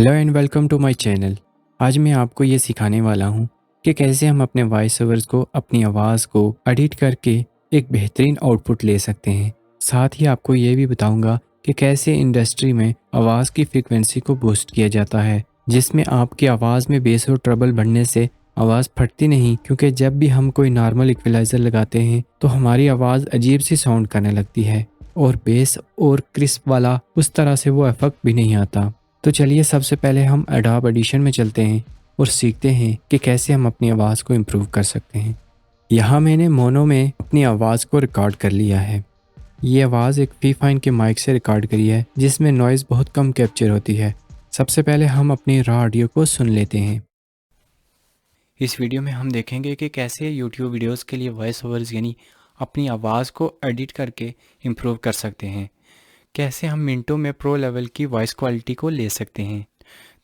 Hello and welcome to my channel. आज मैं आपको ये सिखाने वाला हूँ कि कैसे हम अपने वॉइस ओवर्स को अपनी आवाज़ को एडिट करके एक बेहतरीन आउटपुट ले सकते हैं। साथ ही आपको ये भी बताऊंगा कि कैसे इंडस्ट्री में आवाज़ की फ्रीक्वेंसी को बूस्ट किया जाता है, जिसमें आपकी आवाज़ में बेस और ट्रबल बढ़ने से आवाज़ फटती नहीं, क्योंकि जब भी हम कोई नॉर्मल इक्वलाइज़र लगाते हैं तो हमारी आवाज़ अजीब सी साउंड करने लगती है और बेस और क्रिस्प वाला उस तरह से वो इफेक्ट भी नहीं आता। तो चलिए सबसे पहले हम एडोब एडिशन में चलते हैं और सीखते हैं कि कैसे हम अपनी आवाज़ को इम्प्रूव कर सकते हैं। यहाँ मैंने मोनो में अपनी आवाज़ को रिकॉर्ड कर लिया है। ये आवाज़ एक फीफाइन के माइक से रिकॉर्ड करी है, जिसमें नॉइज़ बहुत कम कैप्चर होती है। सबसे पहले हम अपनी रॉ ऑडियो को सुन लेते हैं। इस वीडियो में हम देखेंगे कि कैसे यूट्यूब वीडियोस के लिए वॉइस ओवर्स यानी अपनी आवाज़ को एडिट करके इम्प्रूव कर सकते हैं। कैसे हम मिनटों में प्रो लेवल की वॉइस क्वालिटी को ले सकते हैं।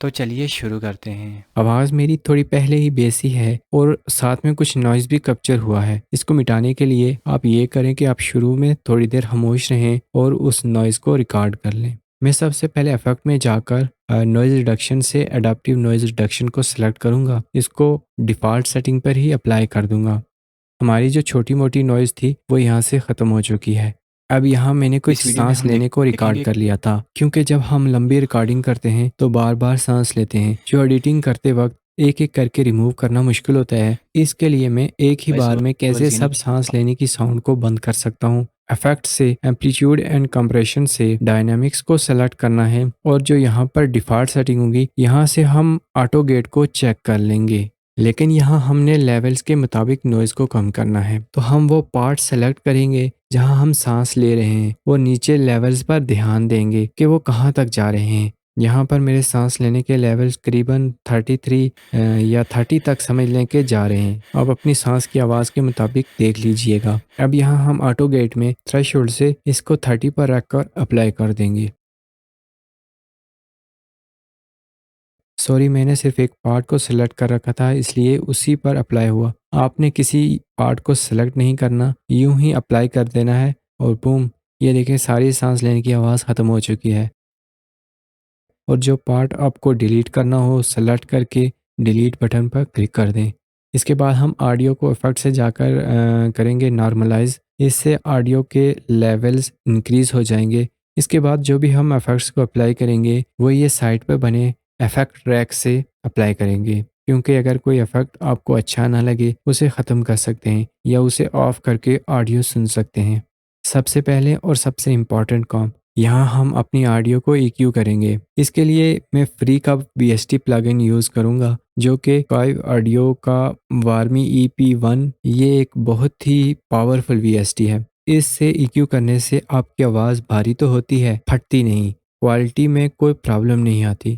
तो चलिए शुरू करते हैं। आवाज़ मेरी थोड़ी पहले ही बेसी है और साथ में कुछ नॉइज़ भी कैप्चर हुआ है। इसको मिटाने के लिए आप ये करें कि आप शुरू में थोड़ी देर खामोश रहें और उस नॉइज़ को रिकॉर्ड कर लें। मैं सबसे पहले इफेक्ट में जाकर नॉइज़ रिडक्शन से एडाप्टिव नॉइज़ रिडक्शन को सिलेक्ट करूँगा। इसको डिफ़ॉल्ट सेटिंग पर ही अप्लाई कर दूँगा। हमारी जो छोटी मोटी नॉइज़ थी वो यहाँ से ख़त्म हो चुकी है। अब यहाँ मैंने कुछ सांस लेने को रिकॉर्ड कर लिया था, क्योंकि जब हम लंबी रिकॉर्डिंग करते हैं तो बार बार सांस लेते हैं, जो एडिटिंग करते वक्त एक एक करके रिमूव करना मुश्किल होता है। इसके लिए मैं एक ही बार में कैसे सब सांस लेने की साउंड को बंद कर सकता हूँ। इफेक्ट से एम्पलीट्यूड एंड कंप्रेशन से डायनामिक्स को सेलेक्ट करना है और जो यहाँ पर डिफ़ॉल्ट सेटिंग होगी यहाँ से हम ऑटो गेट को चेक कर लेंगे। लेकिन यहाँ हमने लेवल्स के मुताबिक नॉइज़ को कम करना है, तो हम वो पार्ट सेलेक्ट करेंगे जहाँ हम सांस ले रहे हैं और नीचे लेवल्स पर ध्यान देंगे कि वो कहाँ तक जा रहे हैं। यहाँ पर मेरे सांस लेने के लेवल्स करीबन 33 या 30 तक समझ लें कि जा रहे हैं। अब अपनी सांस की आवाज़ के मुताबिक देख लीजिएगा। अब यहाँ हम ऑटो गेट में थ्रेशोल्ड से इसको 30 पर रखकर अप्लाई कर देंगे। सॉरी, मैंने सिर्फ एक पार्ट को सिलेक्ट कर रखा था, इसलिए उसी पर अप्लाई हुआ। आपने किसी पार्ट को सिलेक्ट नहीं करना, यूं ही अप्लाई कर देना है और बूम, ये देखें सारी सांस लेने की आवाज़ ख़त्म हो चुकी है। और जो पार्ट आपको डिलीट करना हो सेलेक्ट करके डिलीट बटन पर क्लिक कर दें। इसके बाद हम ऑडियो को इफेक्ट से जाकर करेंगे नॉर्मलाइज। इससे ऑडियो के लेवल्स इंक्रीज़ हो जाएंगे। इसके बाद जो भी हम इफेक्ट्स को अप्लाई करेंगे वो ये साइड पे बने इफेक्ट ट्रैक से अप्लाई करेंगे, क्योंकि अगर कोई इफेक्ट आपको अच्छा ना लगे उसे ख़त्म कर सकते हैं या उसे ऑफ करके ऑडियो सुन सकते हैं। सबसे पहले और सबसे इम्पॉर्टेंट काम, यहाँ हम अपनी ऑडियो को EQ करेंगे। इसके लिए मैं फ्री का VST प्लगइन यूज़ करूँगा, जो कि 5 ऑडियो का वार्मी EP1। ये एक बहुत ही पावरफुल VST है। इससे EQ करने से आपकी आवाज़ भारी तो होती है, फटती नहीं। क्वालिटी में कोई प्रॉब्लम नहीं आती।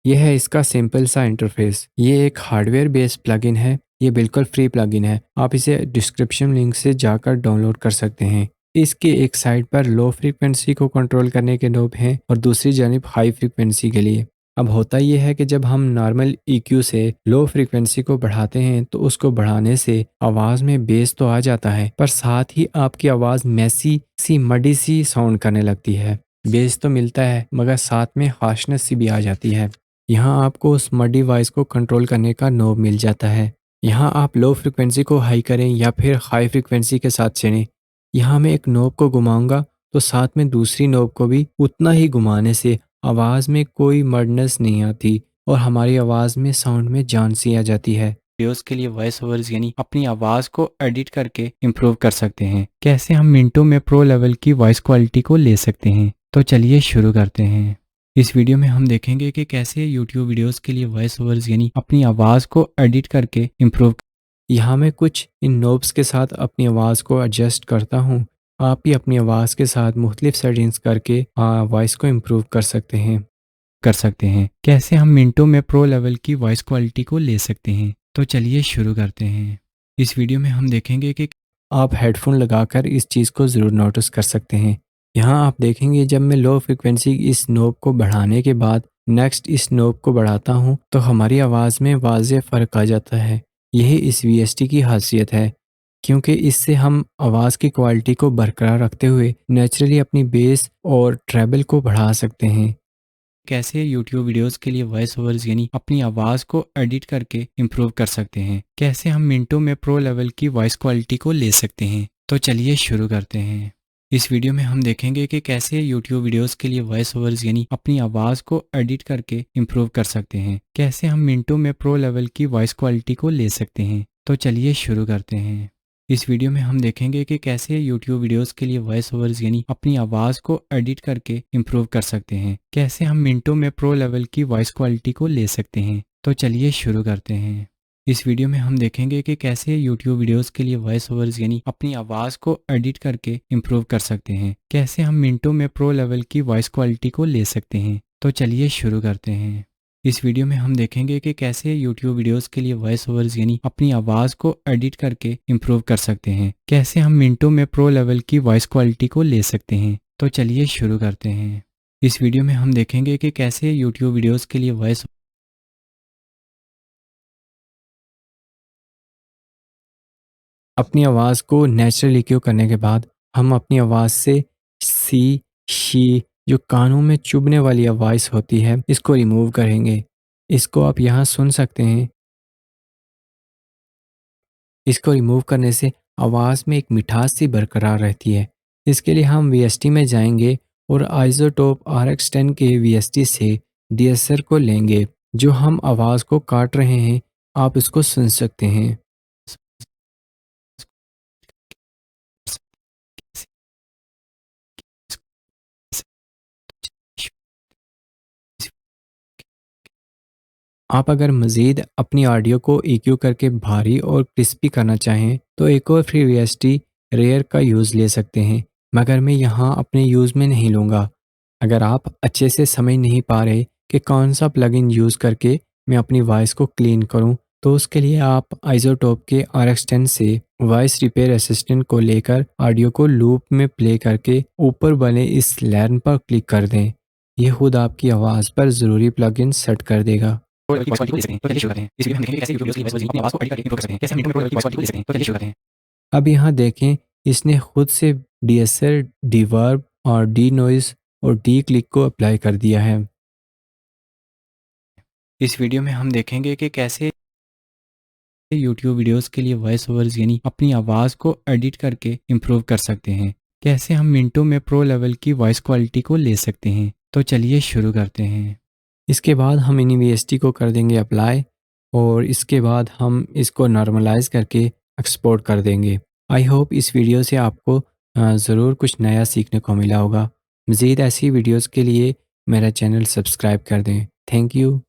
यह है इसका सिंपल सा इंटरफेस। ये एक हार्डवेयर बेस्ड प्लगइन है। ये बिल्कुल फ्री प्लगइन है। आप इसे डिस्क्रिप्शन लिंक से जाकर डाउनलोड कर सकते हैं। इसके एक साइड पर लो फ्रीक्वेंसी को कंट्रोल करने के नोब हैं और दूसरी जानिब हाई फ्रीक्वेंसी के लिए। अब होता यह है कि जब हम नॉर्मल EQ से लो फ्रीक्वेंसी को बढ़ाते हैं तो उसको बढ़ाने से आवाज़ में बेस तो आ जाता है, पर साथ ही आपकी आवाज़ मैसी सी मडी सी साउंड करने लगती है। बेस तो मिलता है मगर साथ में हार्शनेस सी भी आ जाती है। यहाँ आपको उस मडी वॉइस को कंट्रोल करने का नोब मिल जाता है। यहाँ आप लो फ्रिक्वेंसी को हाई करें या फिर हाई फ्रिक्वेंसी के साथ चलें। यहाँ मैं एक नोब को घुमाऊंगा तो साथ में दूसरी नोब को भी उतना ही घुमाने से आवाज़ में कोई मर्डनेस नहीं आती और हमारी आवाज़ में साउंड में जान सी आ जाती है। वीडियोस के लिए वॉइस ओवर्स यानी अपनी आवाज़ को एडिट करके इम्प्रूव कर सकते हैं। कैसे हम मिनटों में प्रो लेवल की वॉइस क्वालिटी को ले सकते हैं। तो चलिए शुरू करते हैं। इस वीडियो में हम देखेंगे कि कैसे यूट्यूब वीडियोस के लिए वॉइस ओवर्स यानी अपनी आवाज़ को एडिट करके इम्प्रूव। यहाँ मैं कुछ इन नोब्स के साथ अपनी आवाज़ को एडजस्ट करता हूँ। आप भी अपनी आवाज़ के साथ मुख्तलिफ सेटिंग्स करके वॉइस को इम्प्रूव कर सकते हैं। कैसे हम मिनटों में प्रो लेवल की वॉइस क्वालिटी को ले सकते हैं। तो चलिए शुरू करते हैं। इस वीडियो में हम देखेंगे कि आप हेडफोन लगाकर इस चीज़ को ज़रूर नोटिस कर सकते हैं। यहाँ आप देखेंगे जब मैं लो फ्रिक्वेंसी इस नोब को बढ़ाने के बाद नेक्स्ट इस नोब को बढ़ाता हूँ तो हमारी आवाज़ में वाज़ेह फ़र्क आ जाता है। यही इस VST की खासियत है, क्योंकि इससे हम आवाज़ की क्वालिटी को बरकरार रखते हुए नेचुरली अपनी बेस और ट्रेबल को बढ़ा सकते हैं। कैसे यूट्यूब वीडियोस के लिए वॉइस ओवर्स यानी अपनी आवाज़ को एडिट करके इम्प्रूव कर सकते हैं। कैसे हम मिनटों में प्रो लेवल की वॉइस क्वालिटी को ले सकते हैं। तो चलिए शुरू करते हैं। इस वीडियो में हम देखेंगे कि कैसे यूट्यूब वीडियोस के लिए वॉइस ओवर्स यानी अपनी आवाज़ को एडिट करके इम्प्रूव कर सकते हैं। कैसे हम मिनटों में प्रो लेवल की वॉइस क्वालिटी को ले सकते हैं। तो चलिए शुरू करते हैं। इस वीडियो में हम देखेंगे कि कैसे YouTube वीडियोस के लिए वॉइस ओवर्स यानी अपनी आवाज़ को एडिट करके इम्प्रूव कर सकते हैं। कैसे हम मिनटों में प्रो लेवल की वॉइस क्वालिटी को ले सकते हैं। तो चलिए शुरू करते हैं। इस वीडियो में हम देखेंगे कि कैसे YouTube वीडियोस के लिए वॉइस ओवर्स यानी अपनी आवाज़ को एडिट करके इम्प्रूव कर सकते हैं। कैसे हम मिनटों में प्रो लेवल की वॉइस क्वालिटी को ले सकते हैं। तो चलिए शुरू करते हैं। इस वीडियो में हम देखेंगे कि कैसे YouTube वीडियोस के लिए वॉइस ओवर्स यानी अपनी आवाज़ को एडिट करके इम्प्रूव कर सकते हैं। कैसे हम मिनटों में प्रो लेवल की वॉइस क्वालिटी को ले सकते हैं। तो चलिए शुरू करते हैं। इस वीडियो में हम देखेंगे कि कैसे YouTube वीडियोस के लिए वॉइस अपनी आवाज़ को नेचुरल EQ करने के बाद हम अपनी आवाज़ से सी, शी जो कानों में चुभने वाली आवाज़ होती है इसको रिमूव करेंगे। इसको आप यहाँ सुन सकते हैं। इसको रिमूव करने से आवाज़ में एक मिठास सी बरकरार रहती है। इसके लिए हम VST में जाएंगे और आइज़ोटोप RX10 के VST से DSR को लेंगे। जो हम आवाज़ को काट रहे हैं आप इसको सुन सकते हैं। आप अगर मज़ीद अपनी ऑडियो को EQ करके भारी और क्रिस्पी करना चाहें तो एक और फ्री VST रेयर का यूज़ ले सकते हैं, मगर मैं यहाँ अपने यूज़ में नहीं लूँगा। अगर आप अच्छे से समझ नहीं पा रहे कि कौन सा प्लगइन यूज़ करके मैं अपनी वॉइस को क्लीन करूँ, तो उसके लिए आप आइज़ोटोप के RX10 से वॉइस रिपेयर असिस्टेंट को लेकर ऑडियो को लूप में प्ले करके ऊपर बने इस लर्न पर क्लिक कर दें। यह खुद आपकी आवाज़ पर ज़रूरी प्लगइन सेट कर देगा। प्रो लेवल की वॉइस क्वालिटी को ले सकते हैं। तो चलिए शुरू करते हैं। इस वीडियो में हम देखेंगे कि कैसे यूट्यूब वीडियोस के लिए वॉइस अपनी आवाज़ को एडिट करके इम्प्रूव कर सकते हैं। कैसे हम मिनटों में प्रो लेवल की वॉइस क्वालिटी को ले सकते हैं। तो चलिए शुरू करते हैं। अब यहाँ देखें, इसने खुद से DSR, डिवर्ब और डी नॉइज़ और डी क्लिक को अप्लाई कर दिया है। इस वीडियो में हम देखेंगे कि कैसे YouTube वीडियोस के लिए वॉइस ओवर्स यानी अपनी आवाज़ को एडिट करके इम्प्रूव कर सकते हैं। कैसे हम मिनटों में प्रो लेवल की वॉइस क्वालिटी को ले सकते हैं। तो चलिए शुरू करते हैं। इसके बाद हम इन VST को कर देंगे अप्लाई और इसके बाद हम इसको नॉर्मलाइज करके एक्सपोर्ट कर देंगे। आई होप इस वीडियो से आपको ज़रूर कुछ नया सीखने को मिला होगा। मज़ीद ऐसी वीडियोस के लिए मेरा चैनल सब्सक्राइब कर दें। Thank you.